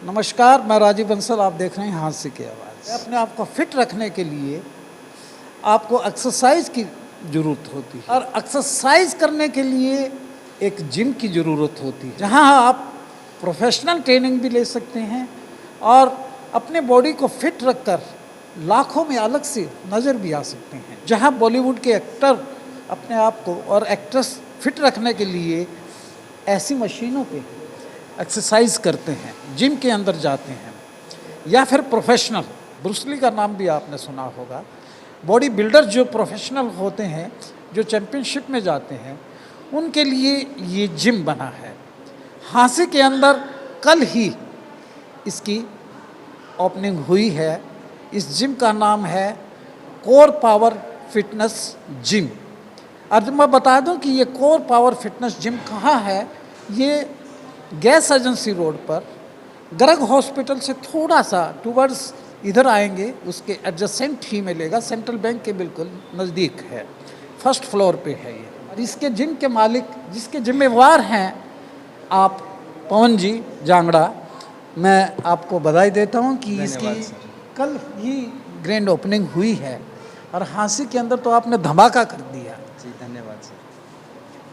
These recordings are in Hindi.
नमस्कार, मैं राजीव बंसल। आप देख रहे हैं हास्य की आवाज़। अपने आप को फिट रखने के लिए आपको एक्सरसाइज की ज़रूरत होती है और एक्सरसाइज करने के लिए एक जिम की ज़रूरत होती है, जहां आप प्रोफेशनल ट्रेनिंग भी ले सकते हैं और अपने बॉडी को फिट रखकर लाखों में अलग से नज़र भी आ सकते हैं। जहां बॉलीवुड के एक्टर अपने आप को और एक्ट्रेस फिट रखने के लिए ऐसी मशीनों पे एक्सरसाइज करते हैं, जिम के अंदर जाते हैं, या फिर प्रोफेशनल, ब्रूस ली का नाम भी आपने सुना होगा, बॉडी बिल्डर जो प्रोफेशनल होते हैं, जो चैम्पियनशिप में जाते हैं, उनके लिए ये जिम बना है। हांसी के अंदर कल ही इसकी ओपनिंग हुई है। इस जिम का नाम है कोर पावर फिटनेस जिम। अब मैं बता दूं कि ये कोर पावर फिटनेस जिम कहाँ है। ये गैस एजेंसी रोड पर गर्ग हॉस्पिटल से थोड़ा सा टूवर्ड्स इधर आएंगे, उसके एडजेसेंट ही मिलेगा, सेंट्रल बैंक के बिल्कुल नज़दीक है, फर्स्ट फ्लोर पे है ये। और इसके जिम के मालिक, जिसके जिम्मेवार हैं आप पवन जी जांगड़ा, मैं आपको बधाई देता हूं कि इसकी कल ही ग्रैंड ओपनिंग हुई है और हांसी के अंदर तो आपने धमाका कर दिया। जी धन्यवाद सर।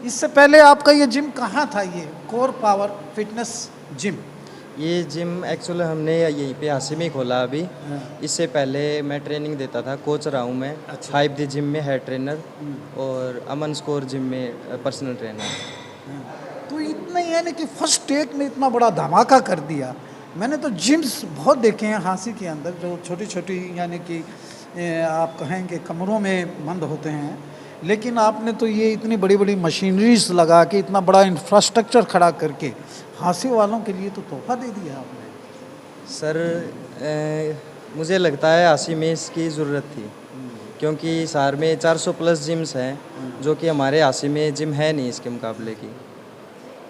इससे पहले आपका ये जिम कहाँ था, ये कोर पावर फिटनेस जिम? ये जिम एक्चुअली हमने यहीं पे हांसी में ही खोला अभी। इससे पहले मैं ट्रेनिंग देता था, कोच रहा हूँ मैं। अच्छा। हाइप द जिम में हेड ट्रेनर और अमन स्कोर जिम में पर्सनल ट्रेनर। तो इतना ही, यानी कि फर्स्ट टेक में इतना बड़ा धमाका कर दिया। मैंने तो जिम्स बहुत देखे हैं हांसी के अंदर, जो छोटी छोटी यानी कि आप कहेंगे कमरों में बंद होते हैं, लेकिन आपने तो ये इतनी बड़ी बड़ी मशीनरीज लगा के इतना बड़ा इंफ्रास्ट्रक्चर खड़ा करके हांसी वालों के लिए तो तोहफा दे दिया आपने। सर मुझे लगता है हांसी में इसकी ज़रूरत थी, क्योंकि शहर में 400 प्लस जिम्स हैं, जो कि हमारे हांसी में जिम है नहीं इसके मुकाबले की।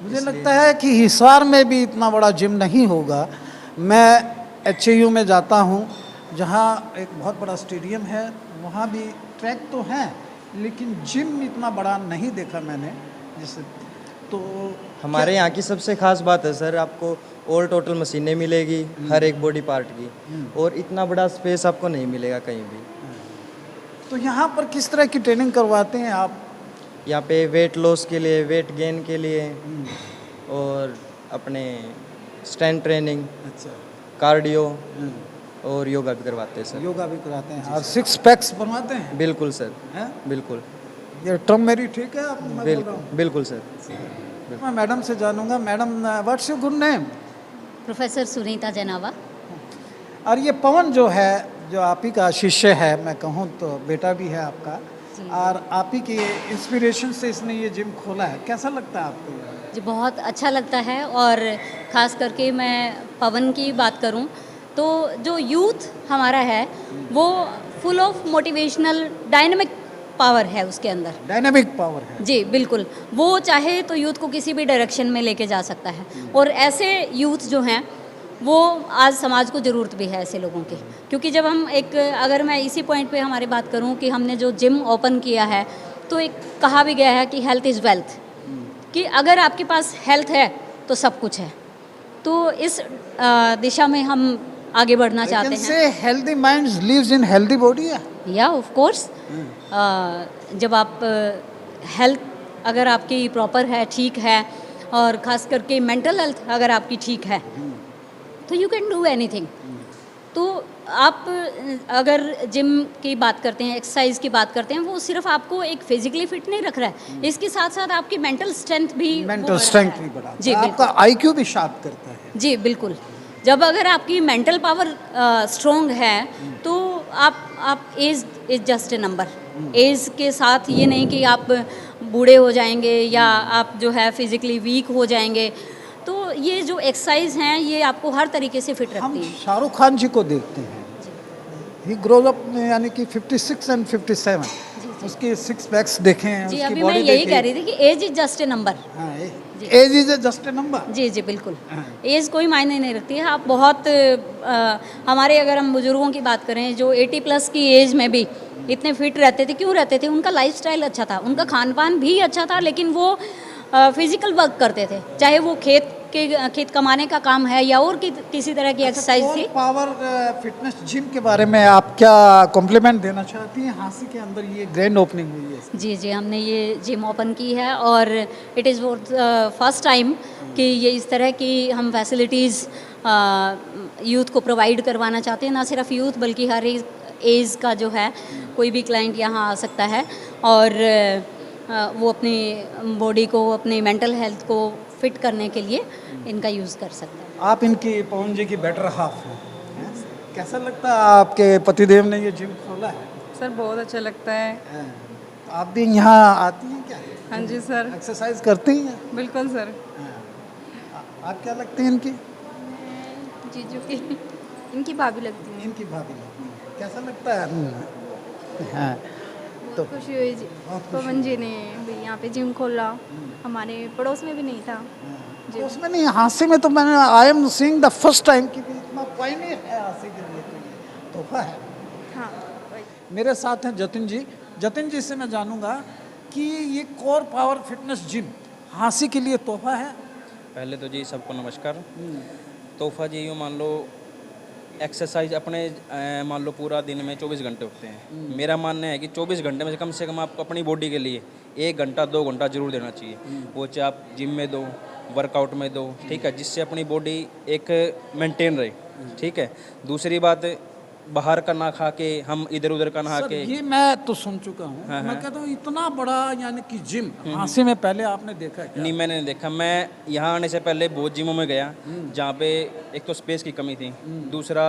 मुझे लगता है कि हिसार में भी इतना बड़ा जिम नहीं होगा। मैं HAU में जाता हूँ, जहाँ एक बहुत बड़ा स्टेडियम है, वहाँ भी ट्रैक तो हैं, लेकिन जिम इतना बड़ा नहीं देखा मैंने। जैसे तो हमारे यहाँ की सबसे खास बात है सर, आपको ऑल टोटल मशीनें मिलेगी हर एक बॉडी पार्ट की, और इतना बड़ा स्पेस आपको नहीं मिलेगा कहीं भी। तो यहाँ पर किस तरह की ट्रेनिंग करवाते हैं आप? यहाँ पे वेट लॉस के लिए, वेट गेन के लिए, और अपने स्ट्रेंथ ट्रेनिंग, अच्छा, कार्डियो और योगा भी करवाते हैं सर। योगा भी कराते हैं और 6 पैक्स बनवाते हैं? बिल्कुल सर, हैं? बिल्कुल ये टर्म मेरी ठीक है? आप मैं बोल रहा हूँ। बिल्कुल सर। मैं मैडम से जानूंगा। Madam, what's your good name? Professor Sunita Janawa. और ये पवन जो है, जो आप ही का शिष्य है, मैं कहूँ तो बेटा भी है आपका, और आप ही के इंस्पिरेशन से इसने ये जिम खोला है। कैसा लगता है आपको? जी बहुत अच्छा लगता है, और ख़ास करके मैं पवन की बात करूं तो जो यूथ हमारा है वो full of motivational dynamic power है उसके अंदर। डायनामिक पावर है जी बिल्कुल, वो चाहे तो यूथ को किसी भी डायरेक्शन में लेके जा सकता है, और ऐसे यूथ जो हैं वो आज समाज को ज़रूरत भी है ऐसे लोगों की। क्योंकि जब हम अगर मैं इसी पॉइंट पे हमारी बात करूं कि हमने जो जिम ओपन किया है, तो एक कहा भी गया है कि हेल्थ इज़ वेल्थ, कि अगर आपके पास हेल्थ है तो सब कुछ है। तो इस दिशा में हम आगे बढ़ना चाहते हैं। से healthy minds lives in healthy body है। या ऑफ कोर्स, जब आप हेल्थ अगर आपकी प्रॉपर है, ठीक है, और ख़ास करके मेंटल हेल्थ अगर आपकी ठीक है, तो यू कैन डू एनीथिंग। तो आप अगर जिम की बात करते हैं, एक्सरसाइज की बात करते हैं, वो सिर्फ आपको एक फिजिकली फिट नहीं रख रहा है, इसके साथ साथ आपकी मेंटल स्ट्रेंथ भी बढ़ा जी, आपका IQ भी शार्प करता है। जी बिल्कुल। जब अगर आपकी मेंटल पावर स्ट्रॉन्ग है तो आप age is just a number. Age के साथ ये नहीं कि आप बूढ़े हो जाएंगे या आप जो है फिजिकली वीक हो जाएंगे। तो ये जो एक्सरसाइज हैं ये आपको हर तरीके से फिट हम रखती है। शाहरुख खान जी को देखते हैं, ही ग्रोज अप यानी कि 56 and 57, उसके 6 पैक्स देखे हैं, जी उसकी अभी मैं बॉडी यही देखी। कह रही थी कि age is just a number. Age is just a number. जी जी बिल्कुल, एज कोई मायने नहीं रखती है। आप बहुत हमारे अगर हम बुजुर्गों की बात करें जो 80 प्लस की एज में भी इतने फिट रहते थे, क्यों रहते थे? उनका लाइफस्टाइल अच्छा था, उनका खान पान भी अच्छा था, लेकिन वो फिजिकल वर्क करते थे, चाहे वो खेत खेत कमाने का काम है या और किसी तरह की एक्सरसाइज थी। पावर फिटनेस जिम के बारे में आप क्या कॉम्प्लीमेंट देना चाहती हैं? हांसी के अंदर ये ग्रैंड ओपनिंग हुई है। जी जी, हमने ये जिम ओपन की है और इट इज़ फर्स्ट टाइम कि ये इस तरह की हम फैसिलिटीज़ यूथ को प्रोवाइड करवाना चाहते हैं। ना सिर्फ यूथ बल्कि हर एज का जो है कोई भी क्लाइंट यहाँ आ सकता है और वो अपनी बॉडी को, अपनी मेंटल हेल्थ को फिट करने के लिए इनका यूज़ कर सकता है। आप इनकी पवन जी की बेटर हाफ हैं, कैसा लगता है आपके पतिदेव ने ये जिम खोला है? सर बहुत अच्छा लगता है। तो आप भी यहाँ आती हैं क्या? हाँ जी सर, एक्सरसाइज करती हैं? बिल्कुल सर। आप क्या लगती हैं इनकी? जीजू की इनकी भाभी लगती है। इनकी भाभी लगती हैं। कैसा लगता है? हाँ, तो बहुत खुशी हुई जी, पवन जी ने भी यहाँ पे जिम खोला, हमारे पड़ोस में भी नहीं था। तो उसमें नहीं, हांसी में तो मैंने I am seeing the first time कि इतना पॉइंट है हांसी के लिए, तो ये तोहफा है। हाँ वही। मेरे साथ हैं जतिन जी। जतिन जी से मैं जानूंगा कि ये core power fitness gym Hansi के लिए तोहफा है। पहले तो जी सबको नमस्कार। तोहफा जी यूँ मान लो एक्सरसाइज अपने मान लो पूरा दिन में 24 घंटे होते हैं। मेरा मानना है कि 24 घंटे में से कम आपको अपनी बॉडी के लिए 1 घंटा 2 घंटा जरूर देना चाहिए। वो चाहे आप जिम में दो, वर्कआउट में दो, ठीक है, जिससे अपनी बॉडी एक मेंटेन रहे, ठीक है। दूसरी बात, बाहर का ना खा के, हम इधर उधर का नहा सर, के। ये मैं तो सुन चुका हूँ। मैं कहता हूँ इतना बड़ा यानी कि जिम हांसी में पहले आपने देखा है क्या? नहीं, मैंने नहीं देखा। मैं यहाँ आने से पहले बहुत जिमों में गया जहाँ पे एक तो स्पेस की कमी थी, दूसरा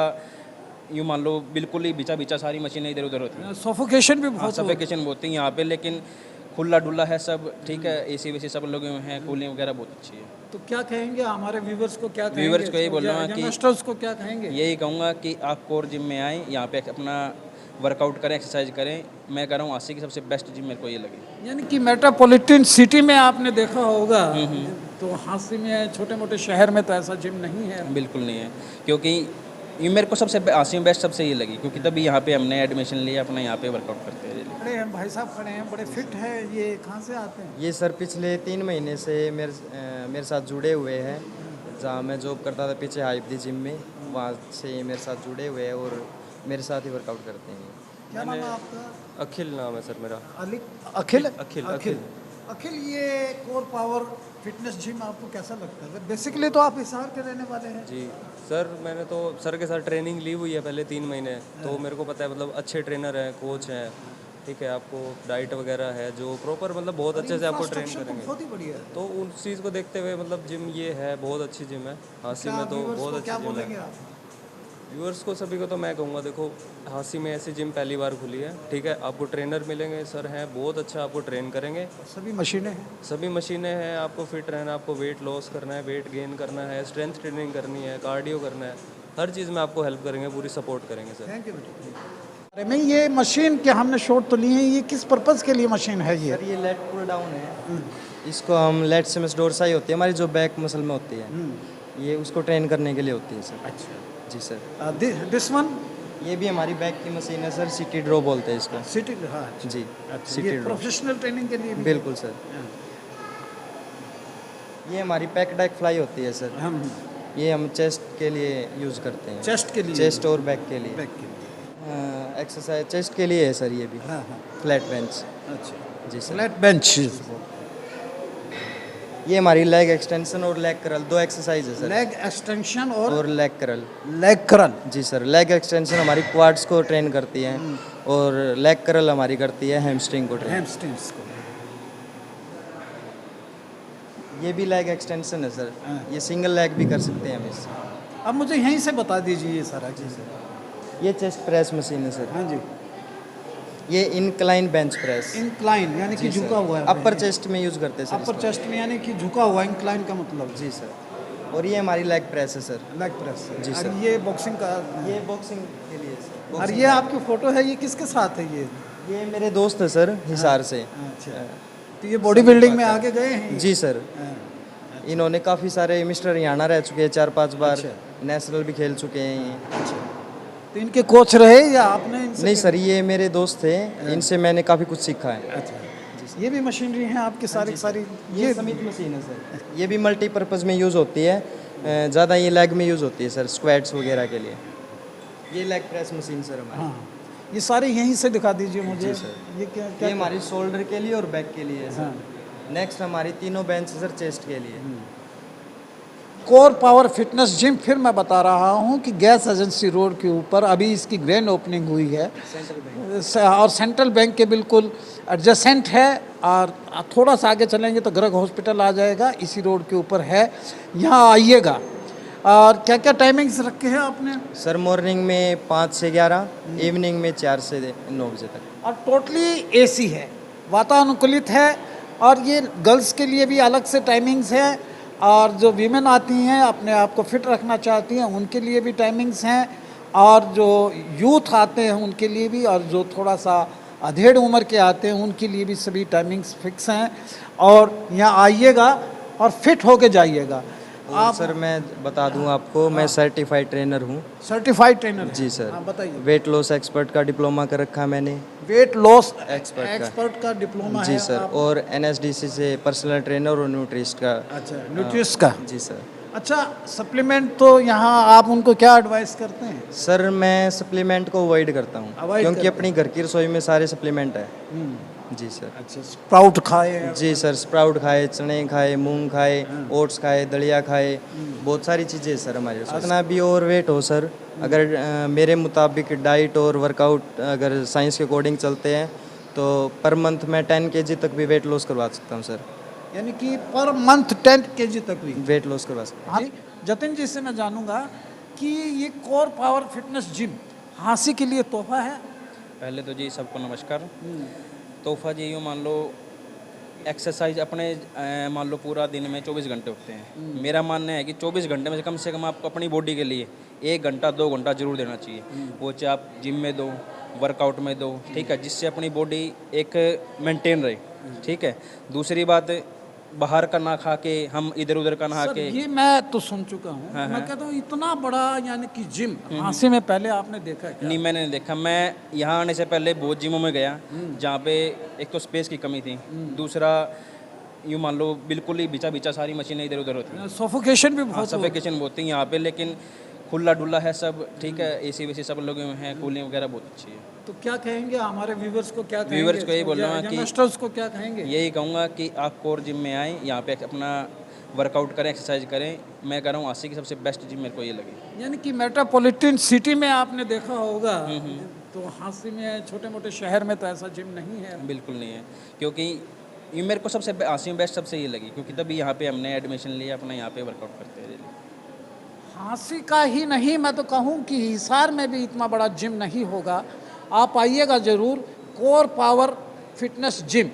यूँ मान लो बिल्कुल ही बिचा बिचा सारी मशीनें इधर उधर होती हैं, सफोकेशन भी बहुत सफोकेशन बहुत है यहाँ पे। लेकिन खुला डुला है सब, ठीक है, एसी वेसी सब लोग हैं, कूलिंग वगैरह बहुत अच्छी है। तो क्या कहेंगे हमारे व्यूवर्स को? क्या कहेंगे? व्यूअर्स को यही बोल रहा हूँ कि यंगस्टर्स को क्या कहेंगे? यही कहूँगा कि आप कोर जिम में आएँ, यहाँ पे अपना वर्कआउट करें, एक्सरसाइज करें। मैं कह रहा हूँ आसिफ की सबसे बेस्ट जिम मेरे को ये लगी। यानी कि मेट्रोपॉलिटन सिटी में आपने देखा होगा, तो हांसी में छोटे मोटे शहर में तो ऐसा जिम नहीं है। बिल्कुल नहीं है, क्योंकि ये मेरे को सबसे आसिफ बेस्ट सबसे ये लगी, क्योंकि तभी यहाँ पे हमने एडमिशन लिया, अपना यहाँ पे वर्कआउट करते हैं। बड़े हैं भाई साहब, खड़े हैं, बड़े फिट हैं। ये कहाँ से आते हैं? ये सर पिछले 3 महीने से मेरे साथ जुड़े हुए हैं। जहाँ मैं जॉब करता था पीछे हाइप दी जिम में, वहाँ से ये मेरे साथ जुड़े हुए हैं और मेरे साथ ही वर्कआउट करते हैं। क्या नाम है आपका? अखिल नाम है सर मेरा। अखिल। अखिल। अखिल, ये कोर पावर फिटनेस जिम आपको कैसा लगता है? बेसिकली तो आप हिसार के रहने वाले हैं। जी सर, मैंने तो सर के साथ ट्रेनिंग ली हुई है पहले 3 महीने, तो मेरे को पता है, मतलब अच्छे ट्रेनर हैं, कोच हैं, ठीक है, आपको डाइट वगैरह है जो प्रॉपर, मतलब बहुत अच्छे से आपको ट्रेन करेंगे। बहुत ही बढ़िया है। तो उस चीज़ को देखते हुए मतलब जिम ये है, बहुत अच्छी जिम है। हांसी में तो बहुत अच्छी क्या जिम बोलेंगे है। आप? व्यूअर्स को सभी को तो मैं कहूँगा, देखो हांसी में ऐसी जिम पहली बार खुली है, ठीक है, आपको ट्रेनर मिलेंगे, सर हैं बहुत अच्छा, आपको ट्रेन करेंगे। सभी मशीनें हैं। सभी मशीनें हैं, आपको फिट रहना, आपको वेट लॉस करना है, वेट गेन करना है, स्ट्रेंथ ट्रेनिंग करनी है, कार्डियो करना है, हर चीज़ में आपको हेल्प करेंगे, पूरी सपोर्ट करेंगे सर। थैंक यू बेटा। अरे मैं, ये मशीन के हमने शॉट तो ली है, ये किस पर्पज़ के लिए मशीन है ये? सर ये लेट पुल डाउन है, इसको हम लेट सेमस डोरसाई होती है हमारी जो बैक मसल में होती है, ये उसको ट्रेन करने के लिए होती है सर। अच्छा। जी सर। This one? ये भी हमारी बैक की मशीन है सर, सिटी ड्रॉ बोलते हैं इसको। सिटी, हाँ जी, अच्छा, सिटी ये ड्रॉ। प्रोफेशनल ट्रेनिंग के लिए भी? बिल्कुल सर। ये हमारी पैक डाइक फ्लाई होती है सर, हम ये हम चेस्ट के लिए यूज़ करते हैं। चेस्ट के लिए? चेस्ट और बैक के लिए। बैक के लिए। एक्सरसाइज चेस्ट के लिए है सर ये भी। हाँ हाँ। Flat bench. अच्छा, जी सर। Flat bench. ये हमारी लेग एक्सटेंशन और लेग करल, 2 एक्सरसाइज है सर। लेग एक्सटेंशन और लेग करल। लेग करल। जी सर, लेग एक्सटेंशन हमारी क्वाड्स को ट्रेन करती है और लेग करल हमारी करती है हैमस्ट्रिंग को ट्रेन। हैमस्ट्रिंग्स को। ये भी लेग एक्सटेंशन है सर, ये सिंगल लेग भी कर सकते हैं हम इससे। अब मुझे यहीं से बता दीजिए ये सारा चीज़। ये चेस्ट प्रेस मशीन है सर। हाँ जी। ये इनक्लाइन बेंच प्रेस। इंक्लाइन यानी कि झुका हुआ है। अपर चेस्ट में यूज़ करते हैं सर अपर इसको। चेस्ट में यानी कि झुका हुआ, इंक्लाइन का मतलब। जी सर। और ये हमारी लेग प्रेस है सर। Leg press. जी और सर। ये बॉक्सिंग का? ये बॉक्सिंग के लिए सर। और ये आपकी फ़ोटो है, ये किसके साथ है ये? ये मेरे दोस्त है सर, हिसार से। अच्छा, तो ये बॉडी बिल्डिंग में आगे गए हैं? जी सर। हाँ। इन्होंने काफ़ी सारे मिस्टर हरियाणा रह चुके हैं, 4-5 बार। अच्छा। नेशनल भी खेल चुके हैं ये। तो इनके कोच रहे या आपने इनसे? नहीं सर, ये मेरे दोस्त थे, इनसे मैंने काफ़ी कुछ सीखा है। अच्छा। ये भी मशीनरी है आपकी सारी सारी? ये समित मशीन है सर, ये भी मल्टीपर्पज़ में यूज़ होती है, ज़्यादा ये लेग में यूज़ होती है सर, स्क्वाट्स वगैरह के लिए। ये लेग प्रेस मशीन सर हमारी। हाँ, ये सारे यहीं से दिखा दीजिए मुझे। सर। ये क्या ये क्या हमारी शोल्डर के लिए और बैक के लिए है हाँ। सर। नेक्स्ट हमारी तीनों बेंच सर चेस्ट के लिए। कोर पावर फिटनेस जिम फिर मैं बता रहा हूँ कि गैस एजेंसी रोड के ऊपर अभी इसकी ग्रैंड ओपनिंग हुई है और सेंट्रल बैंक के बिल्कुल एडजेसेंट है, और थोड़ा सा आगे चलेंगे तो गर्ग हॉस्पिटल आ जाएगा, इसी रोड के ऊपर है। यहाँ आइएगा। और क्या क्या टाइमिंग्स रखे हैं आपने? सर मॉर्निंग में 5 से 11, इवनिंग में 4 से 9 बजे तक। और टोटली एसी है, वातानुकूलित है, और ये गर्ल्स के लिए भी अलग से टाइमिंग्स है, और जो वीमेन आती हैं अपने आप को फिट रखना चाहती हैं उनके लिए भी टाइमिंग्स हैं, और जो यूथ आते हैं उनके लिए भी, और जो थोड़ा सा अधेड़ उम्र के आते हैं उनके लिए भी सभी टाइमिंग्स फिक्स हैं। और यहाँ आइएगा और फिट होके जाइएगा। आप सर मैं बता दूं आपको, मैं सर्टिफाइड ट्रेनर हूं। सर्टिफाइड ट्रेनर हैं? जी सर। हाँ, बताइए। वेट लॉस एक्सपर्ट का डिप्लोमा कर रखा मैंने। वेट लॉस एक्सपर्ट का डिप्लोमा जी है सर, आप? और एनएसडीसी से पर्सनल ट्रेनर और न्यूट्रिस्ट का। अच्छा, न्यूट्रिस्ट का। जी सर। अच्छा, सप्लीमेंट तो यहाँ आप उनको क्या एडवाइस करते हैं? सर मैं सप्लीमेंट को अवॉइड करता हूँ, Avoid क्योंकि करते अपनी घर की रसोई में सारे सप्लीमेंट है। जी सर। अच्छा, स्प्राउट खाए? जी सर, स्प्राउट खाए, चने खाए, मूंग खाए, ओट्स खाए, दलिया खाए, बहुत सारी चीज़ें सर हमारे पास। जितना भी ओवर वेट हो सर, अगर मेरे मुताबिक डाइट और वर्कआउट अगर साइंस के अकॉर्डिंग चलते हैं तो पर मंथ मैं 10 kg तक भी वेट लॉस करवा सकता हूँ सर। यानी कि पर मंथ 10 kg तक भी वेट लॉस करवा सकता हूँ। हाँ, जतिन जी से मैं जानूंगा कि ये core power fitness gym Hansi के लिए तोहफा है? पहले तो जी सबको नमस्कार। तोहफा जी यूँ मान लो, एक्सरसाइज अपने मान लो पूरा दिन में 24 घंटे होते हैं। मेरा मानना है कि 24 घंटे में से कम आपको अपनी बॉडी के लिए 1 घंटा 2 घंटा जरूर देना चाहिए। वो चाहे आप जिम में दो, वर्कआउट में दो, ठीक है, जिससे अपनी बॉडी एक मेंटेन रहे, ठीक है। दूसरी बात, बाहर का ना खा के, हम इधर उधर का नहा सर, के। ये मैं तो सुन चुका हूँ। मैं कहता हूँ इतना बड़ा यानी कि जिम हांसी में पहले आपने देखा है क्या? नहीं, मैंने नहीं देखा। मैं यहाँ आने से पहले बहुत जिमों में गया जहाँ पे एक तो स्पेस की कमी थी, दूसरा यूँ मान लो बिल्कुल ही बिचा बिचा सारी मशीनें इधर उधर होती हैं, सफोकेशन भी बहुत सफोकेशन बहुत थी यहाँ पे। लेकिन खुला डुला है सब, ठीक है, एसी वेसी सब लोग हैं, कूलिंग वगैरह बहुत अच्छी है। तो क्या कहेंगे हमारे व्यूवर्स को? क्या कहेंगे? व्यूवर्स को यही बोल रहा हूँ कि यंगस्टर्स को क्या कहेंगे? यही कहूँगा कि आप कोर जिम में आएँ, यहाँ पे अपना वर्कआउट करें, एक्सरसाइज करें। मैं कह रहा हूँ आसिक की सबसे बेस्ट जिम मेरे को ये लगी। यानी कि मेट्रोपॉलिटन सिटी में आपने देखा होगा, तो हांसी में छोटे मोटे शहर में तो ऐसा जिम नहीं है। बिल्कुल नहीं है, क्योंकि ये मेरे को सबसे हांसी में बेस्ट सबसे ये लगी, क्योंकि तभी यहाँ पे हमने एडमिशन लिया, अपना यहाँ पे वर्कआउट करते हैं। हांसी का ही नहीं, मैं तो कहूँ कि हिसार में भी इतना बड़ा जिम नहीं होगा। आप आइएगा ज़रूर, कोर पावर फिटनेस जिम।